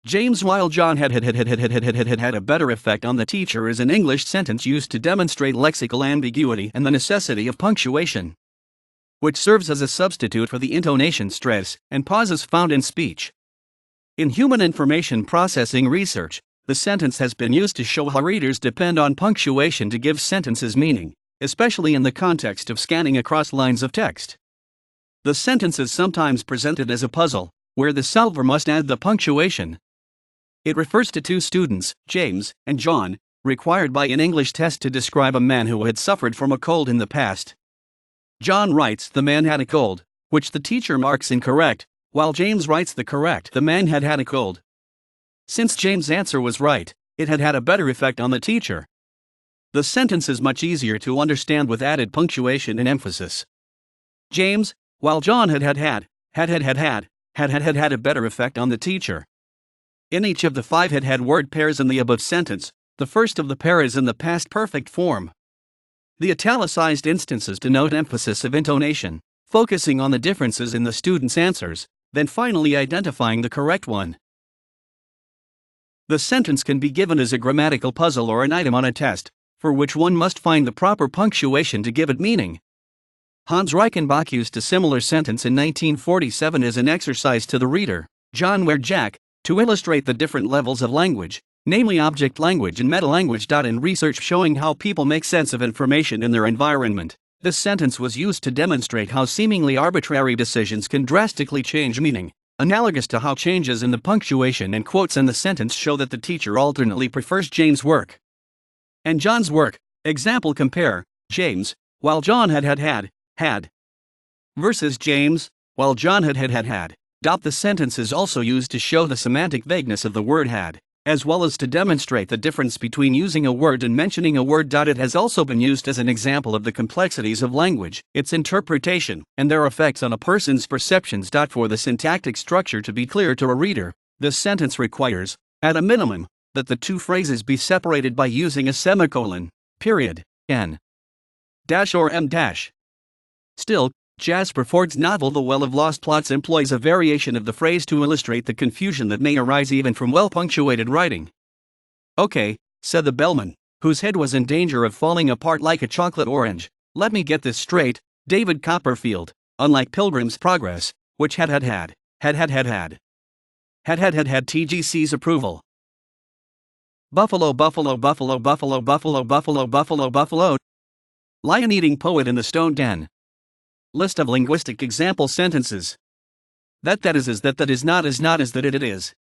James while John had a better effect on the teacher is an English sentence used to demonstrate lexical ambiguity and the necessity of punctuation, which serves as a substitute for the intonation stress and pauses found in speech. In human information processing research, the sentence has been used to show how readers depend on punctuation to give sentences meaning, especially in the context of scanning across lines of text. The sentence is sometimes presented as a puzzle, where the solver must add the punctuation. It refers to two students, James and John, required by an English test to describe a man who had suffered from a cold in the past. John writes the man had a cold, which the teacher marks incorrect, while James writes the correct the man had a cold. Since James' answer was right, it had a better effect on the teacher. The sentence is much easier to understand with added punctuation and emphasis. James, while John had a better effect on the teacher. In each of the five had word pairs in the above sentence, the first of the pair is in the past perfect form. The italicized instances denote emphasis of intonation, focusing on the differences in the student's answers, then finally identifying the correct one. The sentence can be given as a grammatical puzzle or an item on a test, for which one must find the proper punctuation to give it meaning. Hans Reichenbach used a similar sentence in 1947 as an exercise to the reader, John where Jack, to illustrate the different levels of language, namely object language and metalanguage. In research showing how people make sense of information in their environment, this sentence was used to demonstrate how seemingly arbitrary decisions can drastically change meaning, analogous to how changes in the punctuation and quotes in the sentence show that the teacher alternately prefers James' work and John's work. Example: compare James, while John had versus James, while John had. The sentence is also used to show the semantic vagueness of the word had, as well as to demonstrate the difference between using a word and mentioning a word. It has also been used as an example of the complexities of language, its interpretation, and their effects on a person's perceptions. For the syntactic structure to be clear to a reader, this sentence requires, at a minimum, that the two phrases be separated by using a semicolon, period, n dash or m dash. Still, Jasper Ford's novel The Well of Lost Plots employs a variation of the phrase to illustrate the confusion that may arise even from well-punctuated writing. "Okay," said the bellman, whose head was in danger of falling apart like a chocolate orange, "let me get this straight, David Copperfield, unlike Pilgrim's Progress, which had TGC's approval. Buffalo, buffalo, buffalo, buffalo, buffalo, buffalo, buffalo, buffalo. Lion-eating poet in the stone den. List of linguistic example sentences. That is that is not as that it is.